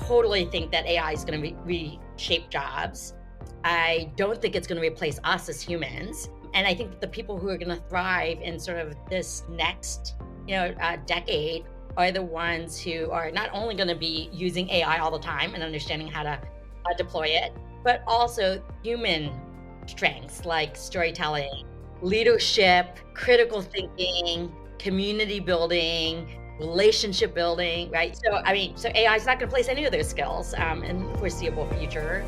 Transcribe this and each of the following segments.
totally think that AI is going to reshape jobs. I don't think it's going to replace us as humans. And I think that the people who are going to thrive in sort of this next, decade are the ones who are not only going to be using AI all the time and understanding how to deploy it, but also human strengths like storytelling, leadership, critical thinking, community building, relationship building, right? So, so AI is not going to replace any of those skills in the foreseeable future.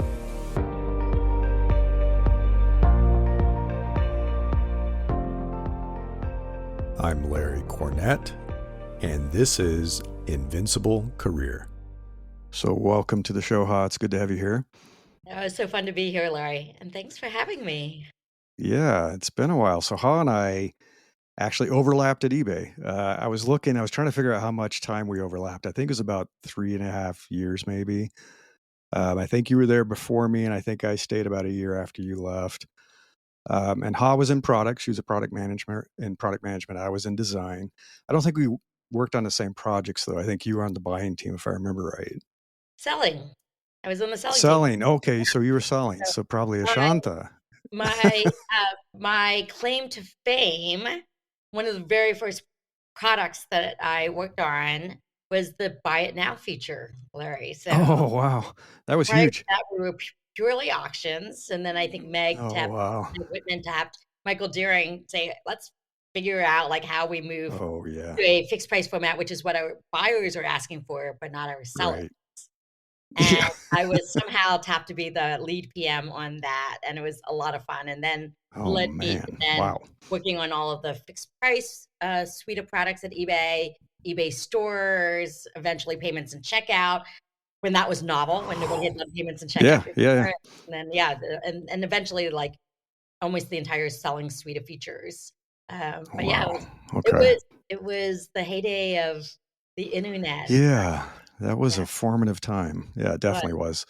I'm Larry Cornett, and this is Invincible Career. So welcome to the show, Ha. It's good to have you here. Oh, it's so fun to be here, Larry, and thanks for having me. Yeah, it's been a while. So Ha and I actually overlapped at eBay. I was trying to figure out how much time we overlapped. I think it was about 3.5 years, maybe. I think you were there before me, and I think I stayed about a year after you left. And Ha was in product. She was a product management. I was in design. I don't think we worked on the same projects, though. I think you were on the buying team, if I remember right. Selling. I was on the selling team. Selling. Okay, so you were selling. So So probably my Ashanta. my claim to fame, one of the very first products that I worked on was the Buy It Now feature, Larry. So Oh, wow. That was prior to huge. that, we were purely auctions, and then I think Meg Oh, tapped, wow. Whitman tapped Michael Deering, say, let's figure out like how we move Oh, yeah. to a fixed price format, which is what our buyers are asking for, but not our sellers. Right. And Yeah. I was somehow tapped to be the lead PM on that, and it was a lot of fun. And then Oh, led me to man. then Wow. working on all of the fixed price suite of products at eBay, eBay stores, eventually payments and checkout. When that was novel, when nobody had done payments and checkout before. Yeah. And then and eventually like almost the entire selling suite of features. But yeah, Wow. Okay. it was the heyday of the internet. Yeah, that was Yeah, a formative time. Yeah, it but definitely was.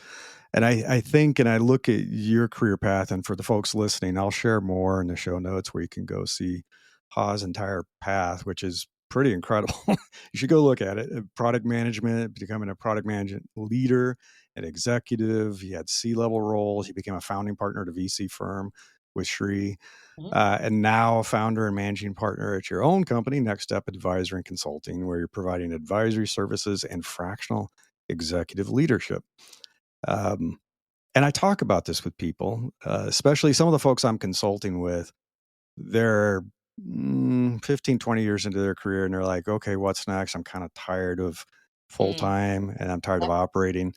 And I think, and I look at your career path, and for the folks listening, I'll share more in the show notes where you can go see Ha's entire path, which is pretty incredible. You should go look at it. Product management, becoming a product management leader, an executive. He had C-level roles. He became a founding partner at a VC firm with Shri. mhm. And now a founder and managing partner at your own company, NextStep Advisory and Consulting, where you're providing advisory services and fractional executive leadership. And I talk about this with people, especially some of the folks I'm consulting with. They're 15, 20 years into their career, and they're like, okay, what's next? I'm kind of tired of full-time and I'm tired of operating.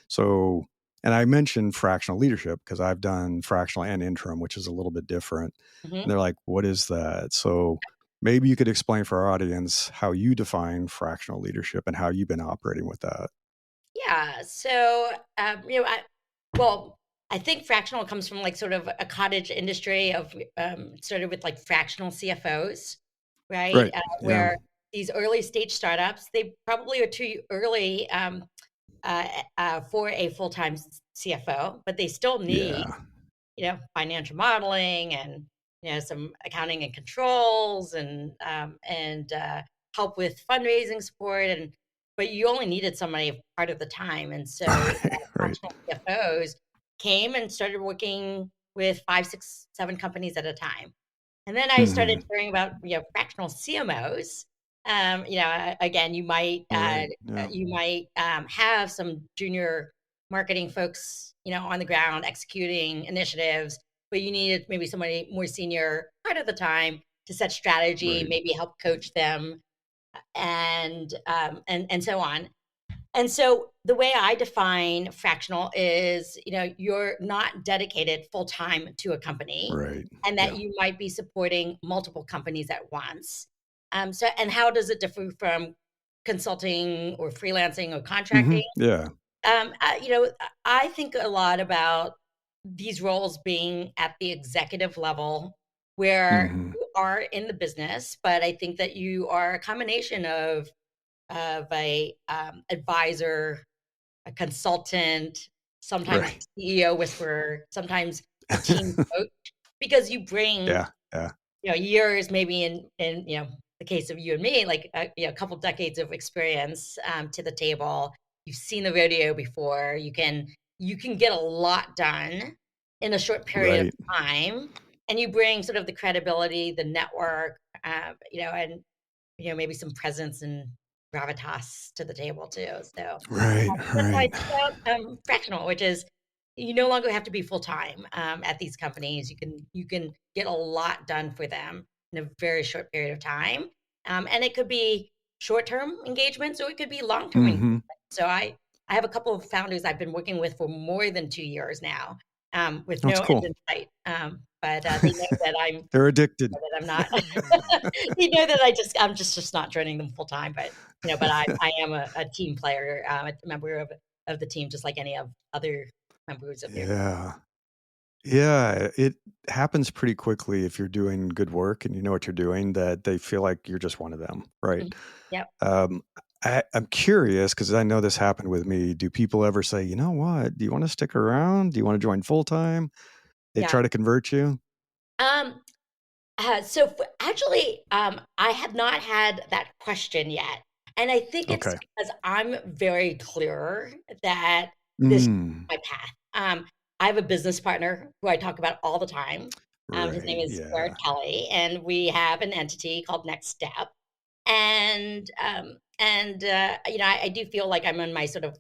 So, and I mentioned fractional leadership because I've done fractional and interim, which is a little bit different. Mhm. And they're like, what is that? So maybe you could explain for our audience how you define fractional leadership and how you've been operating with that. Yeah. So, I think fractional comes from like sort of a cottage industry of started with like fractional CFOs, right? Right. Yeah. Where these early stage startups, they probably are too early for a full time CFO, but they still need, Yeah. financial modeling and some accounting and controls and help with fundraising support but you only needed somebody part of the time. And so Right. fractional CFOs came and started working with 5, 6, 7 companies at a time. And then I started Mhm. hearing about fractional CMOs. Again, Right. Yeah. you might have some junior marketing folks, on the ground executing initiatives, but you needed maybe somebody more senior part of the time to set strategy, Right. maybe help coach them, and so on. And so the way I define fractional is, you're not dedicated full time to a company, Right. and that Yeah. you might be supporting multiple companies at once. And how does it differ from consulting or freelancing or contracting? Yeah. I think a lot about these roles being at the executive level where hmm you are in the business, but I think that you are a combination of a advisor, a consultant, sometimes Right. CEO whisperer, sometimes a team coach, because you bring Yeah. Yeah. years, maybe in the case of you and me, like a couple decades of experience to the table, you've seen the rodeo before. You can get a lot done in a short period of Right. time, and you bring sort of the credibility, the network, and maybe some presence and gravitas to the table too. So Right. that's how I Right. think about fractional, which is you no longer have to be full time at these companies. You can get a lot done for them in a very short period of time, and it could be short term engagements or it could be long term engagements. Hmm. So I have a couple of founders I've been working with for more than 2 years now, with That's no end cool. in sight. But they know that They're addicted. I'm not. They know that I'm just not joining them full time, but I am a team player, a member of the team, just like any of other members of their team. Yeah. Yeah, it happens pretty quickly if you're doing good work and you know what you're doing, that they feel like you're just one of them, right? Mhm. Yep. Um, I'm curious because I know this happened with me. Do people ever say, you know what? Do you want to stick around? Do you want to join full time? They Yeah. try to convert you? Um, actually, I have not had that question yet, and I think it's Okay. because I'm very clear that this is Mm, my path. I have a business partner who I talk about all the time. His name right. is Garrett Yeah. Kelly, and we have an entity called NextStep. I do feel like I'm in my sort of,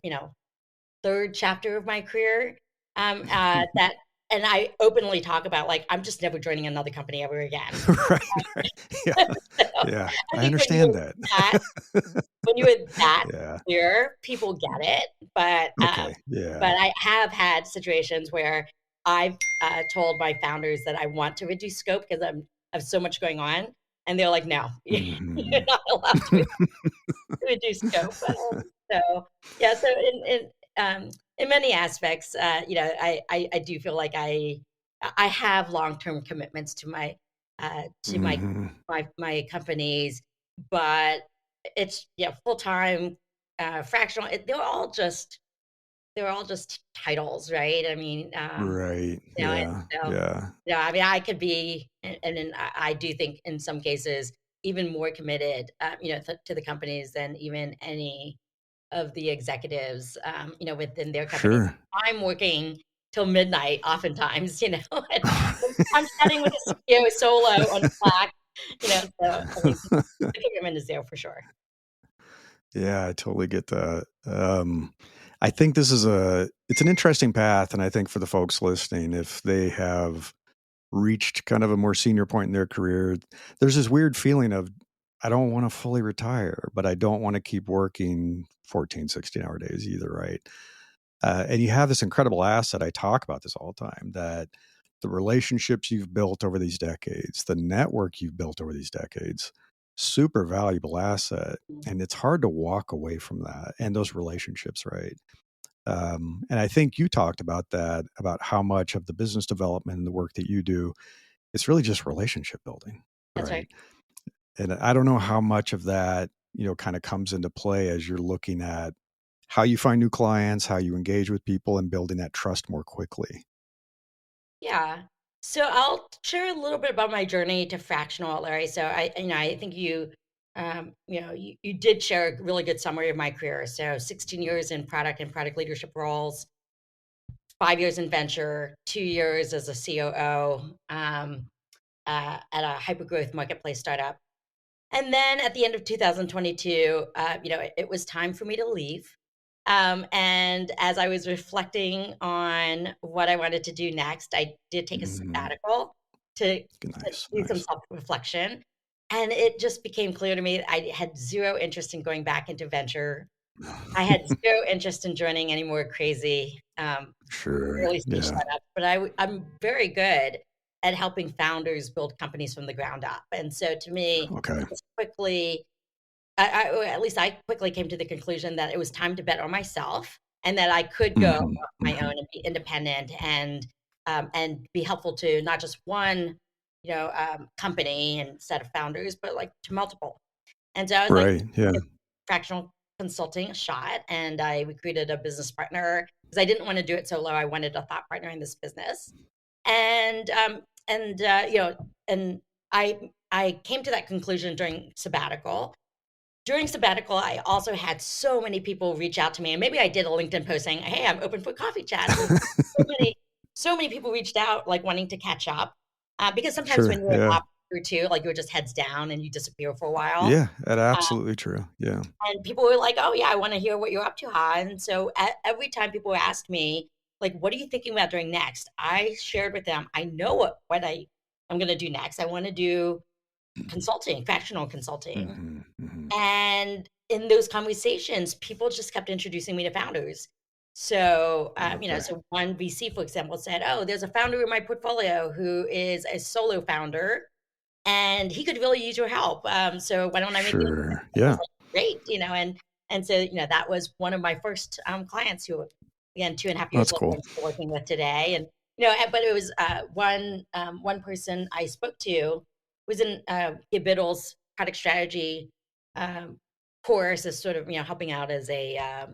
3rd chapter of my career, that and I openly talk about, like, I'm just never joining another company ever again. Right. Right. Yeah. So, Yeah. I I think understand that. that when you're that Yeah. clear, people get it, Okay. but Yeah. I have had situations where I've, told my founders that I want to reduce scope because I have so much going on, and they're like, "No, you're Hmm. not allowed to reduce scope." So, yeah, so in many aspects, I do feel like I have long-term commitments to my Hmm. my companies, but it's yeah, full-time, fractional, they're all just titles, right? I mean, Right. and Yeah. so, Yeah. I mean, I could be and then I do think in some cases even more committed, to the companies than even any of the executives, within their company. Sure. I'm working till midnight oftentimes, and I'm chatting with the CEO solo on Slack, so I mean, the commitment is there for sure. Yeah, I totally get that. I think it's an interesting path, and I think for the folks listening, if they have reached kind of a more senior point in their career, there's this weird feeling of, I don't want to fully retire, but I don't want to keep working 14, 16-hour days either, right? And you have this incredible asset. I talk about this all the time, that the relationships you've built over these decades, the network you've built over these decades, super valuable asset. And it's hard to walk away from that and those relationships, right? And I think you talked about that, about how much of the business development and the work that you do, it's really just relationship building, That's right. right? And I don't know how much of that, kind of comes into play as you're looking at how you find new clients, how you engage with people, and building that trust more quickly. Yeah. So I'll share a little bit about my journey to fractional, Larry. So I think you did share a really good summary of my career. So 16 years in product and product leadership roles, 5 years in venture, 2 years as a COO, at a hypergrowth marketplace startup. And then at the end of 2022, it was time for me to leave. And as I was reflecting on what I wanted to do next, I did take a Mhm. sabbatical to Nice, do some nice. self reflection. And it just became clear to me that I had zero interest in going back into venture. I had zero interest in joining any more crazy Sure, early stage yeah, startups, but I'm very good at helping founders build companies from the ground up. And so to me, okay. it was quickly or at least I quickly came to the conclusion that it was time to bet on myself and that I could go Mhm, off my own mhm. and be independent and be helpful to not just one, company and set of founders, but like to multiple. And so I was like, Right, yeah, give fractional consulting a shot, and I recruited a business partner because I didn't want to do it solo. I wanted a thought partner in this business, and and I came to that conclusion during sabbatical. during sabbatical, I also had so many people reach out to me, and maybe I did a LinkedIn post saying, "Hey, I'm open for coffee chats," and so many so many people reached out, like, wanting to catch up, because sometimes when Sure. you're an Yeah. operator too, like, you're just heads down and you disappear for a while, Yeah. That's uh, absolutely true. Yeah. and people were like, "Oh, yeah, I wanna hear what you're up to, Ha," and so every time people asked me, like, "What are you thinking about doing next?" I shared with them, I know what I'm gonna do next. I wanna do consulting, fractional consulting. Hmm. Hmm. And in those conversations, people just kept introducing me to founders. So, Okay. so one VC, for example, said, "Oh, there's a founder in my portfolio who is a solo founder, and he could really use your help. So why don't I make you?" Sure. I was Yeah. like, "Great," and so that was one of my first clients who, again, 2.5 years That's later, cool. I'm still working with today. And but it was one person I spoke to was in Biddle's product strategy um, course, is sort of helping out as a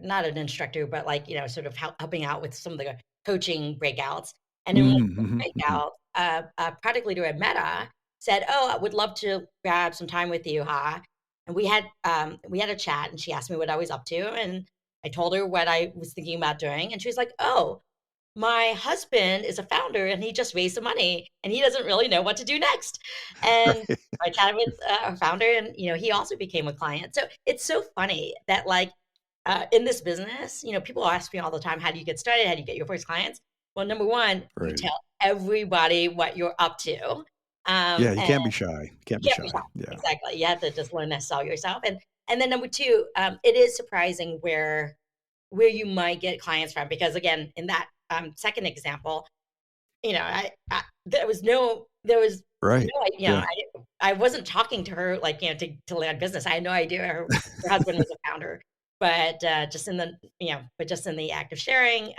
not an instructor, but like, sort of helping out with some of the coaching breakouts. And in one of the Mm-hmm. Hmm. breakouts, a product leader at Meta said, "Oh, I would love to grab some time with you, Ha." And we had a chat, and she asked me what I was up to, and I told her what I was thinking about doing, and she was like, "Oh, my husband is a founder, and he just raised some money, and he doesn't really know what to do next." And Right. I chatted with our founder, and he also became a client. So it's so funny that, like, in this business, people ask me all the time, "How do you get started? How do you get your first clients?" Well, number one, you Right. tell everybody what you're up to, Yeah. You and can't be shy. Can't you be can't be shy. shy. Yeah. Exactly. You have to just learn to sell yourself. And then number two, it is surprising where you might get clients from, because again, in that second example, there was Right. no, Yeah. I wasn't talking to her like, to land business. I had no idea her husband was a founder, but just in the act of sharing,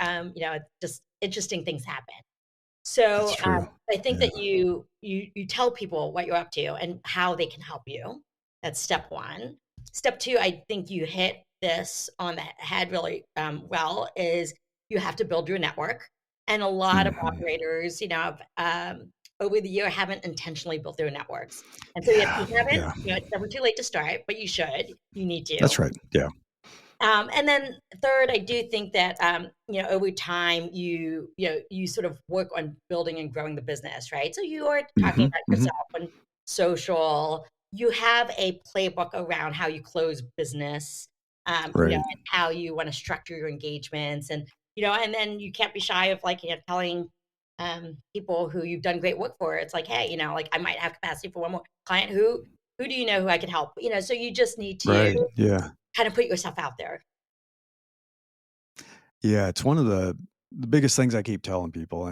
just interesting things happen. That's So, true. I think Yeah. that you tell people what you're up to and how they can help you. That's step 1. Step 2, I think you hit this on the head really, well, is you have to build your network, and a lot of Hmm. operators, over the year haven't intentionally built their networks. And so if Yeah. you haven't, Yeah. it's never too late to start, but you should. You need to. That's right. Yeah. And then third, I do think that over time you sort of work on building and growing the business, right? So you are talking Hmm. about Hmm. yourself on social. You have a playbook around how you close business, Right. and how you want to structure your engagements, and then you can't be shy of, like, telling people who you've done great work for. It's like, hey, like, I might have capacity for one more client. Who do you know who I can help? So you just need to Right. Yeah. kind of put yourself out there. Yeah, it's one of the biggest things I keep telling people.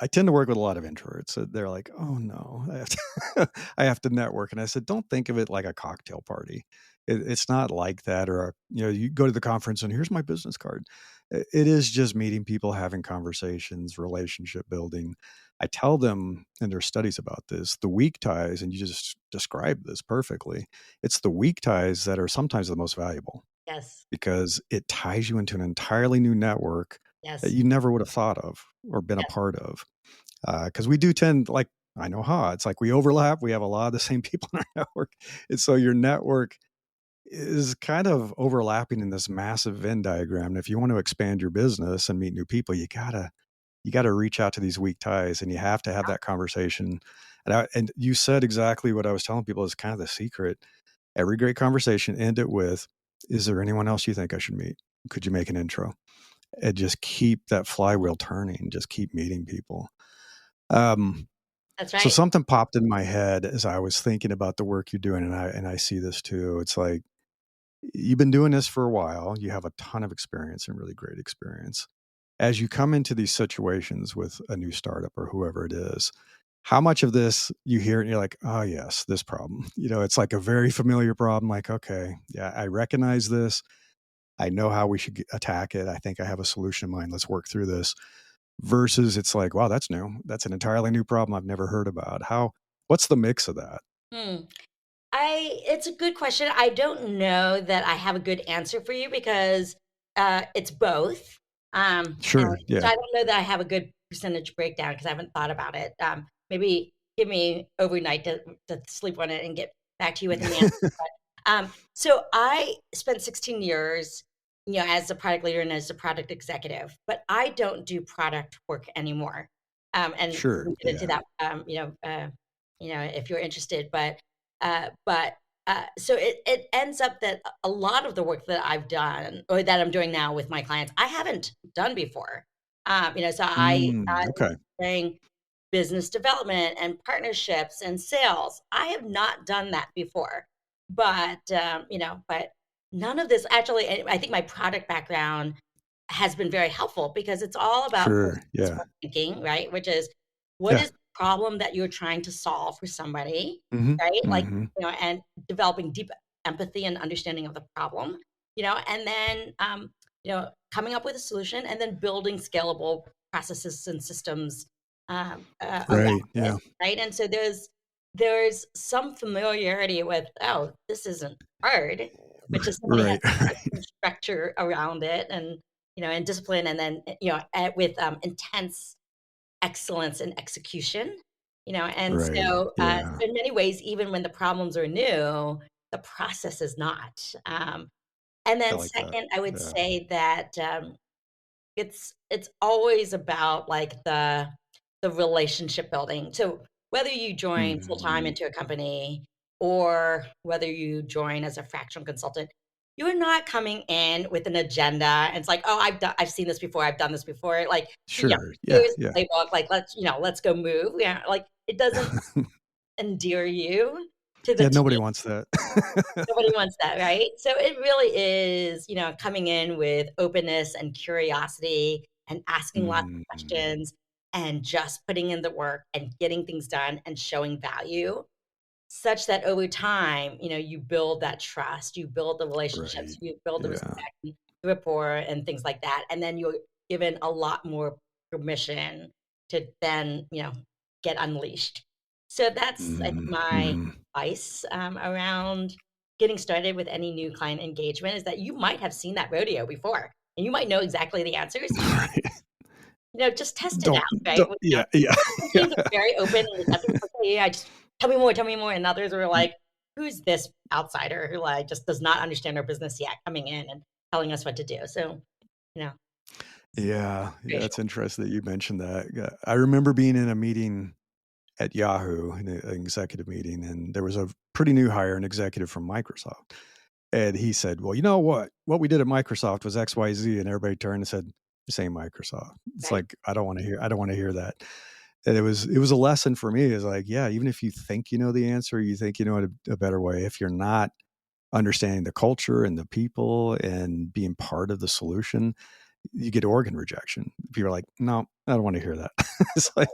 I tend to work with a lot of introverts. They're like, "Oh no, I have to, I have to network." And I said, "Don't think of it like a cocktail party. It's not like that." Or you go to the conference and here's my business card. It is just meeting people, having conversations, relationship building. I tell them, and there's studies about this, the weak ties, and you just described this perfectly. It's the weak ties that are sometimes the most valuable Yes. because it ties you into an entirely new network that Yes. you never would have thought of or been a Yes. part of. Because we do tend, like, I know how it's like we overlap. We have a lot of the same people in our network. And so your network is kind of overlapping in this massive Venn diagram. And if you want to expand your business and meet new people, you gotta reach out to these weak ties and you have to have that conversation. And you said exactly what I was telling people is kind of the secret. Every great conversation, end it with, "Is there anyone else you think I should meet? Could you make an intro?" And just keep that flywheel turning, just keep meeting people. Um, That's so right. something popped in my head as I was thinking about the work you're doing, and I see this too. It's like, you've been doing this for a while, you have a ton of experience and really great experience. As you come into these situations with a new startup or whoever it is, how much of this you hear and you're like, "Oh, yes, this problem." It's like a very familiar problem, like, "Okay, yeah, I recognize this. I know how we should attack it. I think I have a solution in mind. Let's work through this." Versus it's like, "Wow, that's new. That's an entirely new problem I've never heard about." What's the mix of that? Hmm. It's a good question. I don't know that I have a good answer for you, because it's both. And Sure. so Yeah. I don't know that I have a good percentage breakdown, because I haven't thought about it. Maybe give me overnight to sleep on it and get back to you with an answer. So I spent 16 years, as a product leader and as a product executive, but I don't do product work anymore. And we Sure. can get into Yeah. that, if you're interested. So it ends up that a lot of the work that I've done or that I'm doing now with my clients, I haven't done before. So I'm Okay. doing business development and partnerships and sales. I have not done that before, but none of this actually. I think my product background has been very helpful because it's all about Sure. business Yeah. thinking, right? Which is what Yeah. is the problem that you're trying to solve for somebody, Hmm. right? Hmm. And developing deep empathy and understanding of the problem, and then coming up with a solution and then building scalable processes and systems around Right. it, Yeah. right? And so there's some familiarity with, oh, this isn't hard, but just somebody has Right. to put Right. some structure around it and discipline, and then with intense excellence and execution, and Right. so Yeah. in many ways, even when the problems are new, the process is not. And I then like that. second, I would Yeah. say that it's always about like the relationship building. So whether you join full time Mhm. into a company or whether you join as a fractional consultant, you're not coming in with an agenda and it's like, oh, I've seen this before, I've done this before. Like, Sure. Yeah. here's Yeah. the playbook, like let's go move. Yeah, like it doesn't endear you to the Yeah, nobody team. wants that. Nobody wants that, right? So it really is, coming in with openness and curiosity and asking lots of Mhm. questions and just putting in the work and getting things done and showing value such that over time, you build that trust, you build the relationships, Right. you build the Yeah. respect, and the rapport and things like that. And then you're given a lot more permission to then, get unleashed. So that's, I think, Mhm. my Mhm. advice around getting started with any new client engagement is that you might have seen that rodeo before and you might know exactly the answers. Right. Just test it Don't out, right? don't yeah, yeah, Some yeah. teams are very open and receptive, like, "Hey, yeah, just tell me more," and others are like, "Who's this outsider who, like, just does not understand our business yet coming in and telling us what to do?" So, you know, Yeah, yeah, situational. it's interesting that you mentioned that. Yeah, I remember being in a meeting at Yahoo, an executive meeting, and there was a pretty new hire, an executive from Microsoft. And he said, "Well, you know what? What we did at Microsoft was XYZ." And everybody turned and said, "This ain't Microsoft." It's Right. like, I don't want to hear that. And it was a lesson for me. Is like, yeah, even if you think you know the answer, you think you know it a better way, if you're not understanding the culture and the people and being part of the solution, you get organ rejection. People are like, "No, I don't want to hear that." It's like,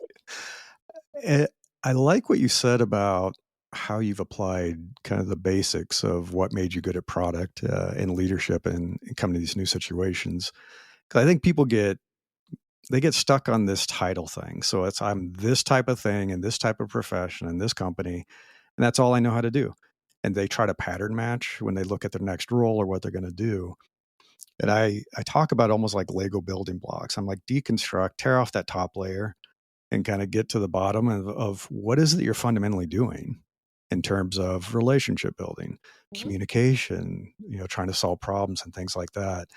eh, I like what you said about how you've applied kind of the basics of what made you good at product and leadership and coming to these new situations. Because I think people they get stuck on this title thing. So it's I'm this type of thing and this type of profession and this company, and that's all I know how to do. And they try to pattern match when they look at their next role or what they're going to do. And I talk about almost like Lego building blocks. I'm like, deconstruct, tear off that top layer, and kind of get to the bottom of what is it you're fundamentally doing in terms of relationship building, Mhm, communication, trying to solve problems and things like that.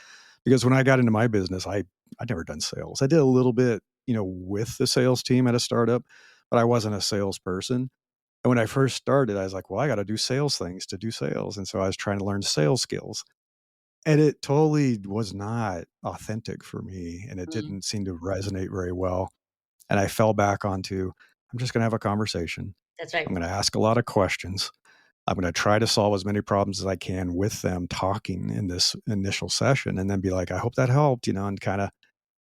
Because when I got into my business, I'd never done sales. I did a little bit, with the sales team at a startup, but I wasn't a salesperson. And when I first started, I was like, well, I got to do sales things to do sales. And so I was trying to learn sales skills. And it totally was not authentic for me. And it mhm. didn't seem to resonate very well. And I fell back onto, I'm just going to have a conversation. That's I'm right. going to ask a lot of questions. I'm going to try to solve as many problems as I can with them talking in this initial session and then be like, I hope that helped, and kind of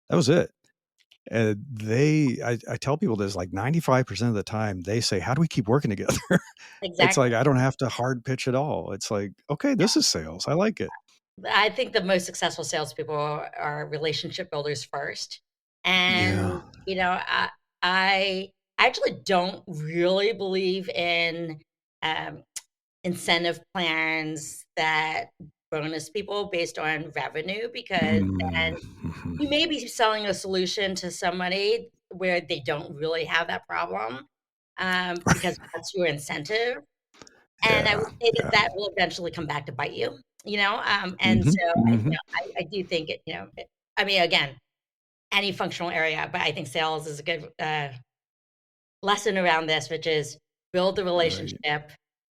that was it. And I tell people this like 95% of the time, they say, how do we keep working together? It's Exactly. like, I don't have to hard pitch at all. It's like, okay, this is sales. I like it. I think the most successful salespeople are relationship builders first. Yeah. And, I actually don't really believe in um, incentive plans that bonus people based on revenue because Mm, then mhm. you may be selling a solution to somebody where they don't really have that problem because that's your incentive. And I Yeah. would say that Yeah. that will eventually come back to bite you, and Hmm. so, Hmm. I do think I mean, again, any functional area, but I think sales is a good, lesson around this, which is build the Right. relationship,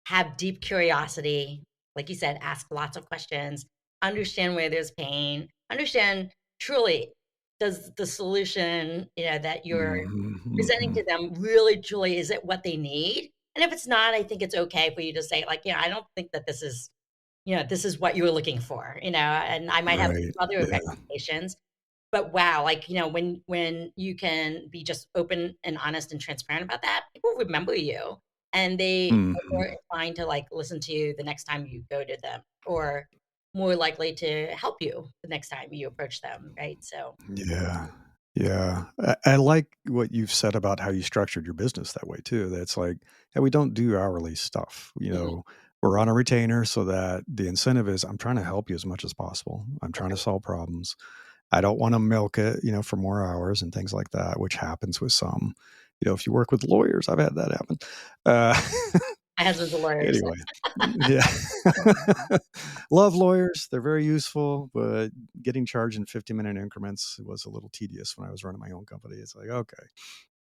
have deep curiosity, like you said, ask lots of questions, understand where there's pain, understand truly does the solution, that you're Hmm. presenting Hmm. to them really truly is it what they need? And if it's not, I think it's okay for you to say like, I don't think that this is what you were looking for, and I might have Right. other Yeah. expectations, but wow, like, when you can be just open and honest and transparent about that, people remember you, and they are more Hmm. inclined to, like, listen to you the next time you go to them, or more likely to help you the next time you approach them, right? So Yeah. Yeah. I like what you've said about how you structured your business that way too. That's like, yeah, we don't do hourly stuff. mhm, We're on a retainer so that the incentive is I'm trying to help you as much as possible. I'm that's trying to right. solve problems. I don't want to milk it, for more hours and things like that, which happens with some. If you work with lawyers, I've had that happen. Uh, My husband's a lawyer, so anyway, yeah. Love lawyers. They're very useful, but getting charged in 50-minute increments was a little tedious when I was running my own company. It's like, okay,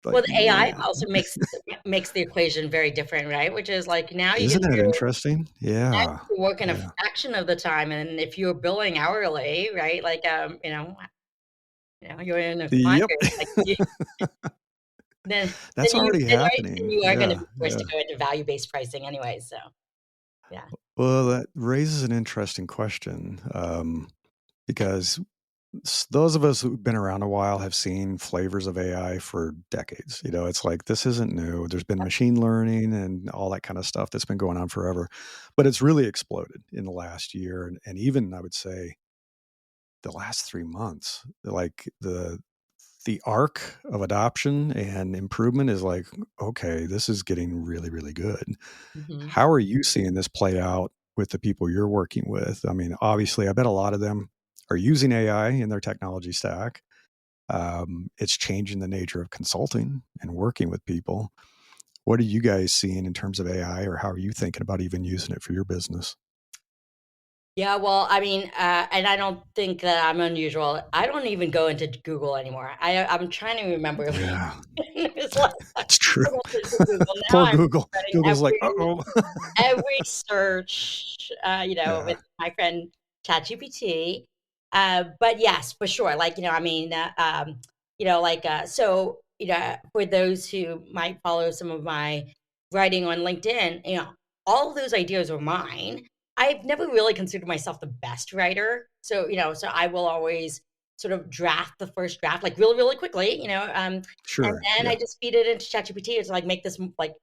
like, well, the AI man, also makes the equation very different, right? Which is like isn't it interesting? now Yeah. you can work in a Yeah. fraction of the time, and if you're billing hourly, right, like, you're in a bind, Yep. like, then That's already then happening. you are gonna Yeah. be forced Yeah. to go into value-based pricing anyway, so, yeah. Well, that raises an interesting question because those of us who've been around a while have seen flavors of AI for decades. It's like this isn't new. There's been machine learning and all that kind of stuff that's been going on forever, but it's really exploded in the last year, and even I would say the last 3 months. Like the arc of adoption and improvement is like, okay, this is getting really, really good. Mhm. How are you seeing this play out with the people you're working with? I mean, obviously, I bet a lot of them are using AI in their technology stack. It's changing the nature of consulting and working with people. What are you guys seeing in terms of AI, or how are you thinking about even using it for your business? Yeah, well, I mean, and I don't think that I'm unusual. I don't even go into Google anymore. I'm trying to remember, Yeah, it's like, I it's true. don't into Google. Now Poor I'm Google. running Google's like, every oh, every search, yeah, with my friend ChatGPT. But yes, for sure. Like, I mean, like, so, for those who might follow some of my writing on LinkedIn, all of those ideas are mine. I've never really considered myself the best writer. So, so I will always sort of draft the first draft, like really, really quickly, and sure, then I yeah, just feed it into ChatGPT. It's like, make this like,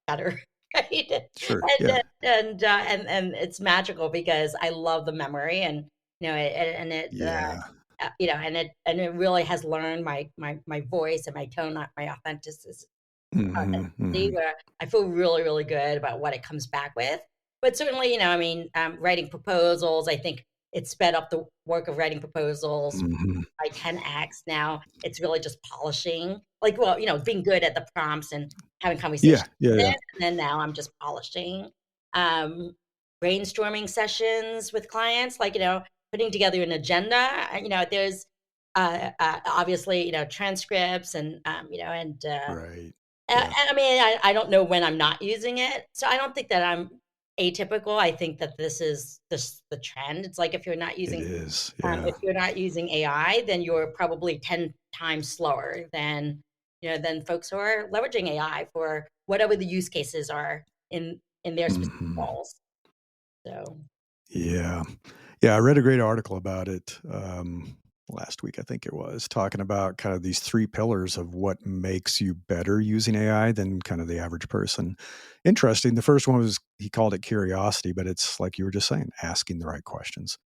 better. Right? sure, yeah, And it's magical because I love the memory, and, yeah, and it really has learned my voice and my tone, not my hmm, authenticity, hmm, where I feel really, really good about what it comes back with. But certainly, I mean, writing proposals, I think it sped up the work of writing proposals hmm, by 10x. Now it's really just polishing, like, well, being good at the prompts and having yeah, conversations yeah, with yeah, it, and then now I'm just polishing, um, brainstorming sessions with clients, like, putting together an agenda. There's, obviously, transcripts and, right, and yeah, I mean, I don't know when I'm not using it, so I don't think that I'm atypical. I think that this is the trend. It's like it is, if yeah, you're not using AI, then you're probably 10 times slower than folks who are leveraging AI for whatever the use cases are in their specific hmm, roles. So, yeah. Yeah, I read a great article about it last week, I think it was, talking about kind of these three pillars of what makes you better using AI than kind of the average person. Interesting. The first one was he called it curiosity, but it's like you were just saying, asking the right questions.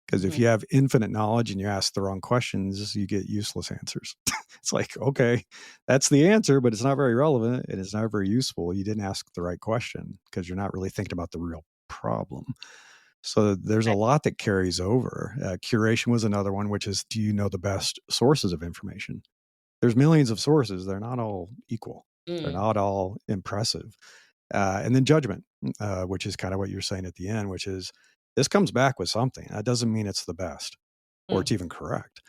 Because if mhm, you have infinite knowledge and you ask the wrong questions, you get useless answers. It's like, okay, that's the answer, but it's not very relevant and it's not very useful. You didn't ask the right question because you're not really thinking about the real problem. So there's a right. lot that carries over. Curation was another one, which is, do you know the best sources of information? There's millions of sources. They're not all equal. They're Mm, not all impressive. And then judgment, which is kind of what you're saying at the end, which is this comes back with something. That doesn't mean it's the best or it's Mm, even correct.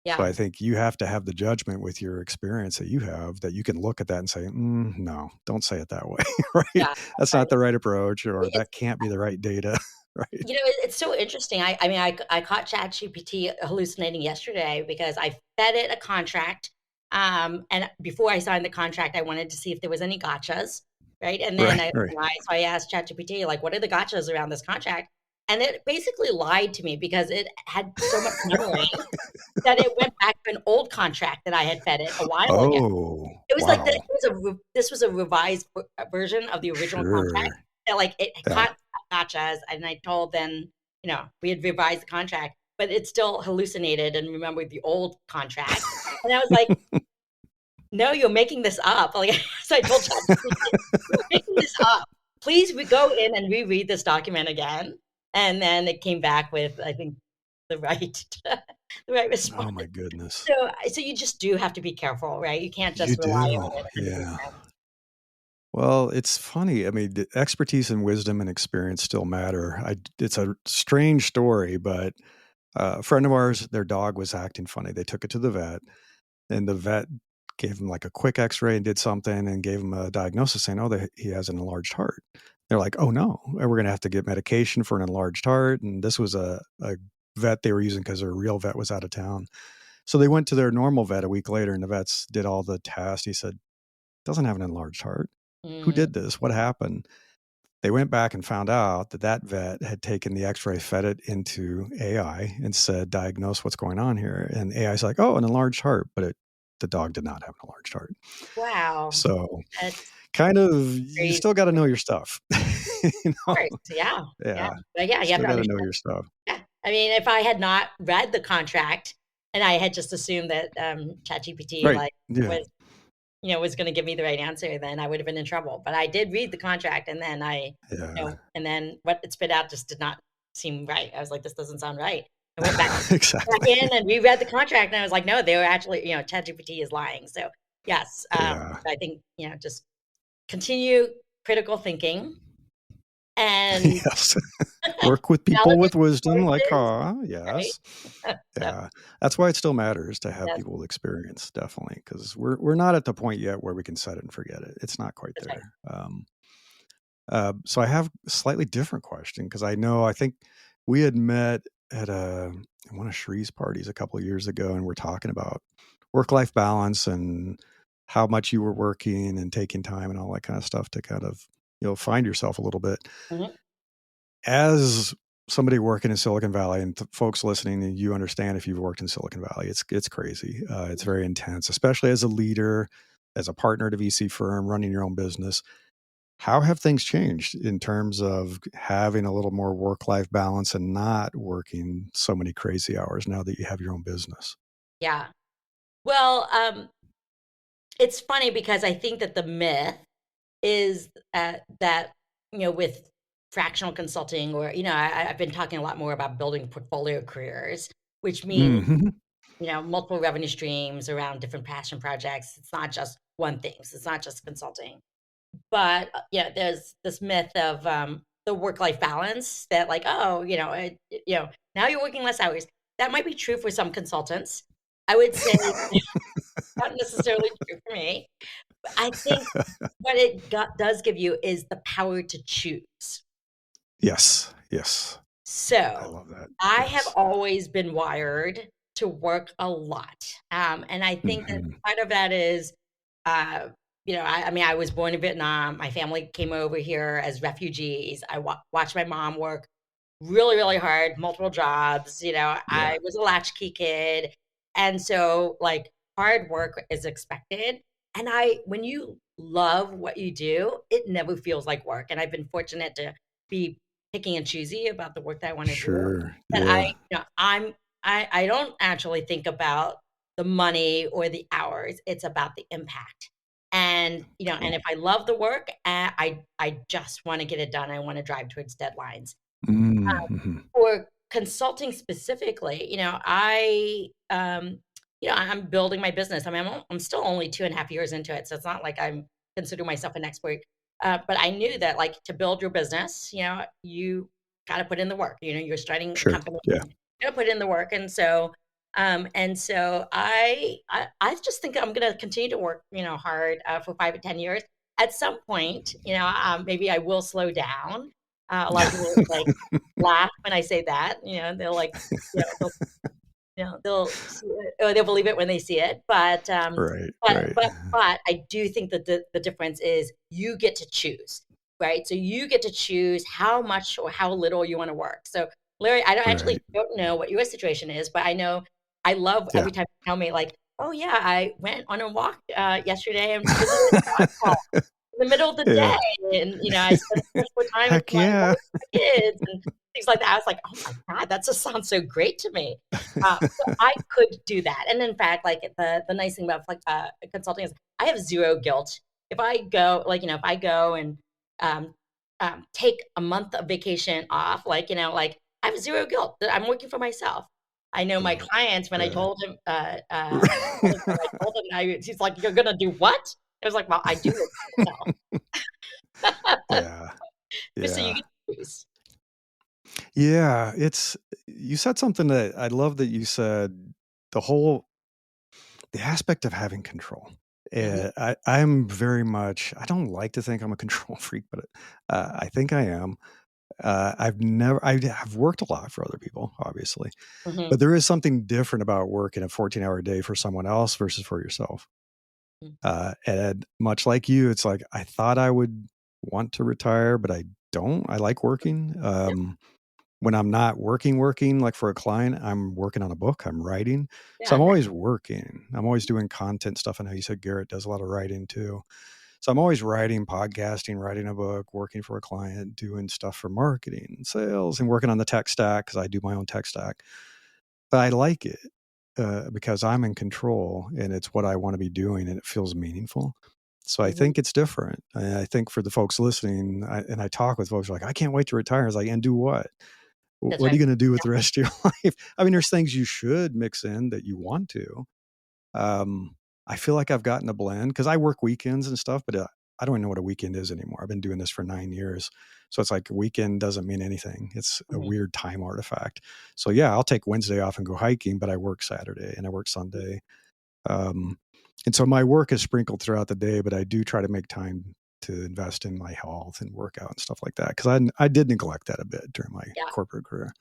So yeah, I think you have to have the judgment with your experience that you have that you can look at that and say, no, don't say it that way, right? yeah, That's right. not the right approach, or It's that can't be the right data, right? it's so interesting. I mean, I caught ChatGPT hallucinating yesterday because I fed it a contract, and before I signed the contract, I wanted to see if there was any gotchas, right? And then Right, right. I asked ChatGPT, like, "What are the gotchas around this contract?" And it basically lied to me because it had so much memory that it went back to an old contract that I had fed it a while ago. Oh, It was like wow. this was a revised version of the original contract Sure. that, like, it Yeah. caught gotchas, and I told them, we had revised the contract, but it still hallucinated and remembered the old contract, and I was like, "No, you're making this up." Like, so I told ChatGPT, "You're making this up. Please go in and reread this document again." And then it came back with, I think, the right the right response. Oh my goodness. So you just do have to be careful, right? You can't You just rely do. on it Yeah. 100%. Well, it's funny. I mean, the expertise and wisdom and experience still matter. It's a strange story, but a friend of ours, their dog was acting funny. They took it to the vet, and the vet gave him like a quick X-ray and did something and gave him a diagnosis saying, "Oh, he has an enlarged heart." They're like, "Oh no, we're going to have to get medication for an enlarged heart." And this was a vet they were using because their real vet was out of town. So they went to their normal vet a week later, and the vets did all the tests. He said, "Doesn't have an enlarged heart. Who Mm, did this? What happened?" They went back and found out that that vet had taken the X-ray, fed it into AI, and said, "Diagnose what's going on here." And AI's like, "Oh, an enlarged heart," but the dog did not have an enlarged heart. wow, So, that's kind of, you crazy. still got to know your stuff. you Of know, course, yeah, yeah, yeah, but yeah, you have still to got to know understand. your stuff. Yeah, I mean, if I had not read the contract and I had just assumed that, ChatGPT, Right? like, Yeah, was was gonna give me the right answer, then I would have been in trouble, but I did read the contract, and then yeah, and then what it spit out just did not seem right. I was like, "This doesn't sound right." I went back exactly. in and reread the contract, and I was like, "No, they were actually, ChatGPT is lying." So, yes, Yeah. I think, just continue critical thinking and Yes. Work with people validate with wisdom, like, sources, right? yes. So, Yeah. That's why it still matters to have yes, people with experience, definitely, because we're not at the point yet where we can set it and forget it. It's not quite that's right. there. So I have a slightly different question because I think we had met at one of Shree's parties a couple of years ago, and we're talking about work-life balance and how much you were working and taking time and all that kind of stuff to kind of, find yourself a little bit. Mhm. As somebody working in Silicon Valley and folks listening, and you understand if you've worked in Silicon Valley, it's crazy. It's very intense, especially as a leader, as a partner at a VC firm, running your own business. How have things changed in terms of having a little more work-life balance and not working so many crazy hours now that you have your own business? Yeah. Well, it's funny because I think that the myth is, that, with fractional consulting or, I've been talking a lot more about building portfolio careers, which means, Mhm. multiple revenue streams around different passion projects. It's not just one thing. So it's not just consulting. But, yeah, there's this myth of, the work-life balance that like, "Oh, now you're working less hours." That might be true for some consultants. I would say not necessarily true for me. But I think what it does give you is the power to choose. Yes, yes. I So, love that. I have Yes. always been wired to work a lot, and I think that Mhm. part of that is, I mean, I was born in Vietnam. My family came over here as refugees. I watched my mom work really, really hard, multiple jobs. Yeah. I was a latchkey kid, and so like hard work is expected. And when you love what you do, it never feels like work. And I've been fortunate to be picky and choosy about the work that I wanna do, Sure. that Yeah. I don't actually think about the money or the hours, it's about the impact. And Cool. if I love the work, I just wanna get it done, I wanna drive towards deadlines. Mhm. For consulting specifically, I'm building my business. I mean, I'm still only 2.5 years into it, so it's not like I'm consider myself an expert. But I knew that, like, to build your business, you got to put in the work. You're starting a Sure. company, Yeah. you got to put in the work. And so I just think I'm going to continue to work, hard for 5 to 10 years. At some point, maybe I will slow down. A lot of people like laugh when I say that. They're like, they'll they'll see it, or they'll believe it when they see it. But Right. but Right. but but I do think that the difference is you get to choose, right? So you get to choose how much or how little you want to work. So Larry, I don't actually Right. don't know what your situation is, but I know I love Yeah. every time you tell me like, oh yeah, I went on a walk yesterday and visited a dog park in the middle of the Yeah. day, and I spent so much more time with Heck my yeah. wife and my kids and things like that. I was like, oh my god, that just sounds so great to me. So I could do that. And in fact, like the nice thing about like consulting is I have zero guilt. If I go, like, if I go and um, take a month of vacation off, like I have zero guilt that I'm working for myself. I know my Oh, clients when I yeah. told him, when I told him, he's like, "You're gonna do what?" I was like, "Well, I do work for myself." Yeah. Just so you Yeah. get to choose. Yeah. You said something that I love that you said the whole the aspect of having control. Mhm, I'm very much, I don't like to think I'm a control freak, but I think I am. I have worked a lot for other people, obviously, mhm, but there is something different about working a 14-hour day for someone else versus for yourself. mm, And much like you, it's like I thought I would want to retire, but I don't. I like working. yep, When I'm not working, like for a client, I'm working on a book, I'm writing. So yeah, I'm nice, always working. I'm always doing content stuff. I know you said Garrett does a lot of writing too. So I'm always writing, podcasting, writing a book, working for a client, doing stuff for marketing and sales, and working on the tech stack because I do my own tech stack. But I like it because I'm in control and it's what I want to be doing and it feels meaningful. So I mhm, think it's different. I think for the folks listening, and I talk with folks who are like, I can't wait to retire. I was like, and do what? that's What are right. you going to do with the rest of your life? I mean, there's things you should mix in that you want to. Um, I feel like I've gotten a blend because I work weekends and stuff, but I don't even know what a weekend is anymore. I've been doing this for 9 years. So it's like a weekend doesn't mean anything. It's a Mhm, weird time artifact. So yeah, I'll take Wednesday off and go hiking, but I work Saturday and I work Sunday. Um, and so my work is sprinkled throughout the day, but I do try to make time to invest in my health and workout and stuff like that. Cause I did neglect that a bit during my yeah. corporate career.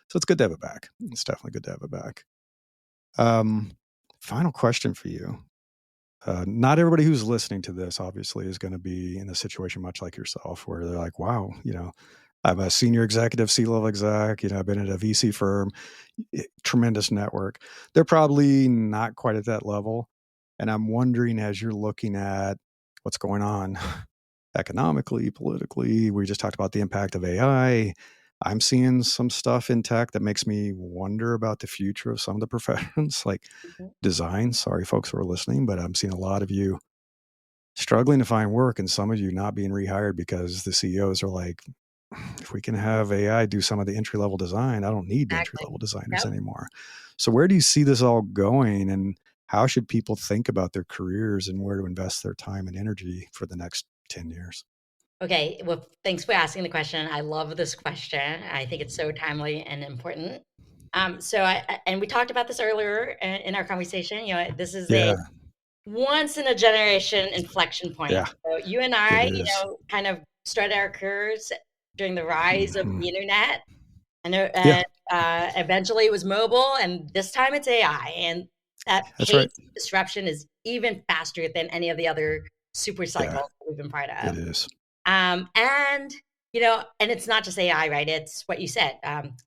So it's good to have it back. It's definitely good to have it back. Um, Final question for you. Not everybody who's listening to this obviously is going to be in a situation much like yourself where they're like, wow, I'm a senior executive, C-level exec, I've been at a VC firm, tremendous network. They're probably not quite at that level. And I'm wondering, as you're looking at what's going on economically, politically, we just talked about the impact of AI. I'm seeing some stuff in tech that makes me wonder about the future of some of the professions like Mhm. design. Sorry, folks who are listening, but I'm seeing a lot of you struggling to find work and some of you not being rehired because the CEOs are like, if we can have AI do some of the entry level design, I don't need entry Exactly. level designers Yep. anymore. So, where do you see this all going? And how should people think about their careers and where to invest their time and energy for the next 10 years? Okay. Well, thanks for asking the question. I love this question. I think it's so timely and important. And we talked about this earlier in our conversation. This is a Yeah, once in a generation inflection yeah, point. So you and it I, is. kind of started our careers during the rise of Mhm. the internet. I know, Yeah, and eventually it was mobile, and this time it's AI. And that that's pace right. of disruption is even faster than any of the other super Yeah, cycles that we've been part it of. is. And it's not just AI, right? It's what you said.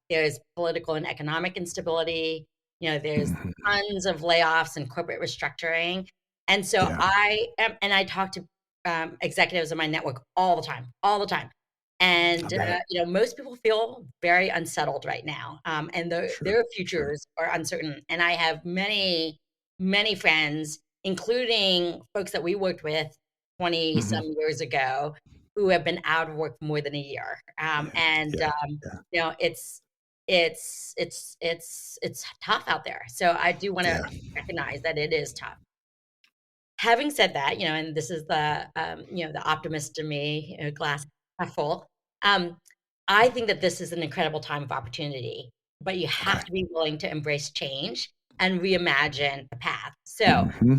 There's political and economic instability. There's Mhm. tons of layoffs and corporate restructuring. And so Yeah, I talk to executives in my network all the time. I And bet. most people feel very unsettled right now, and Sure, their sure. futures are uncertain. And I have many, many friends, including folks that we worked with 20 Mhm. some years ago, who have been out of work more than a year. Yeah, yeah, yeah, It's tough out there. So I do want to yeah. recognize that it is tough. having said that, and this is the, the optimist in me, glass half full. Um, I think that this is an incredible time of opportunity, but you have Okay. to be willing to embrace change and reimagine the path. So Hmm.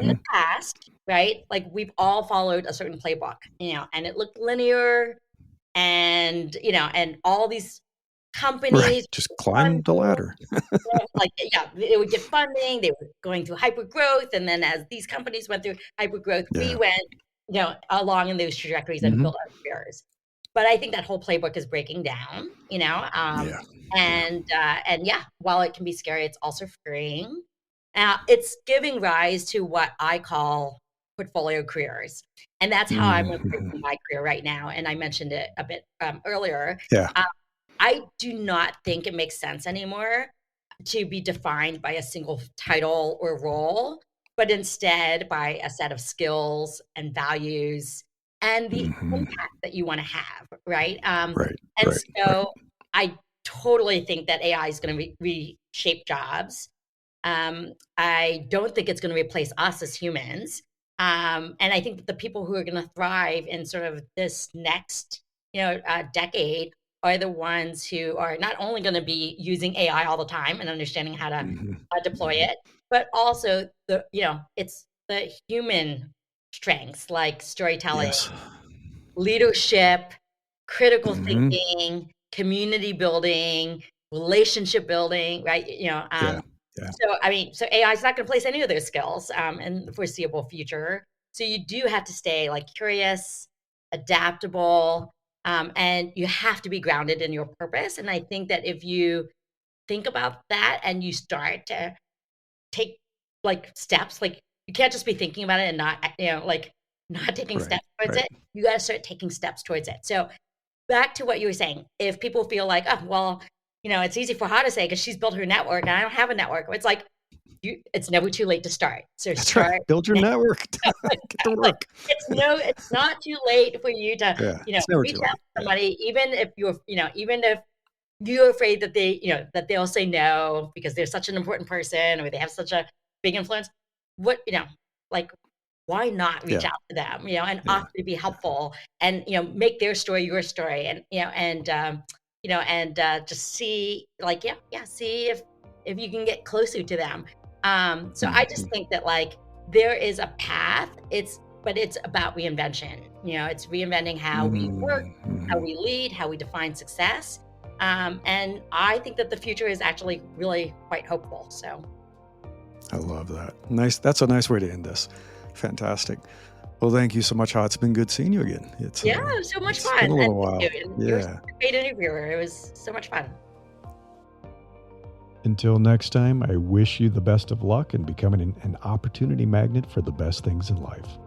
in the Hmm. past, right, like we've all followed a certain playbook, and it looked linear and all these Right. companies Just were climb the funding, ladder. like, yeah, they would get funding, they were going through hyper growth, and then as these companies went through hyper growth, we Yeah. went, along in those trajectories and Hmm. built our careers. But I think that whole playbook is breaking down, Yeah. Yeah. and yeah, while it can be scary, it's also freeing. It's giving rise to what I call portfolio careers, and that's how I'm Hmm. embracing my career right now, and I mentioned it a bit, earlier. Yeah. Uh, I do not think it makes sense anymore to be defined by a single title or role, but instead by a set of skills and values and the Hmm. impact that you wanna have, right? Right. And Right. Right. so I totally think that AI is gonna reshape jobs. I don't think it's gonna replace us as humans. And I think that the people who are gonna thrive in sort of this next, decade are the ones who are not only gonna be using AI all the time and understanding how to, Hmm. deploy Hmm. it, but also it's the human strengths like storytelling, Yes. leadership, critical Hmm. thinking, community building, relationship building, right? Yeah. Yeah. So AI is not going to place any of those skills in the foreseeable future. So you do have to stay like curious, adaptable, and you have to be grounded in your purpose. And I think that if you think about that and you start to take, like, steps, like, you can't just be thinking about it and not, like, not taking Right. steps towards Right. it. You gotta start taking steps towards it. So, back to what you were saying, if people feel like, "Oh, well, it's easy for her to say because she's built her network and I don't have a network." It's like, it's never too late to start. So That's right. start Build your now. network. Get to Like, work. it's not too late for you to, Yeah. It's never reach too out late. to Yeah. somebody, even if you're afraid that that they'll say no because they're such an important person or they have such a big influence. What, like, why not reach Yeah. out to them, and Yeah. offer to be helpful and, make their story your story and, just see, like, yeah, see if you can get closer to them. So I just Mhm. think that, like, there is a path. But it's about reinvention. It's reinventing how we work, Mm, how mhm. we lead, how we define success. And I think that the future is actually really quite hopeful. So, I love that. Nice. That's a nice way to end this. Fantastic. Well, thank you so much, Ha. It's been good seeing you again. yeah, it was so much It's been fun. a And little thank you. while. And you're such Yeah. a great interviewer. It was so much fun. Until next time, I wish you the best of luck in becoming an opportunity magnet for the best things in life.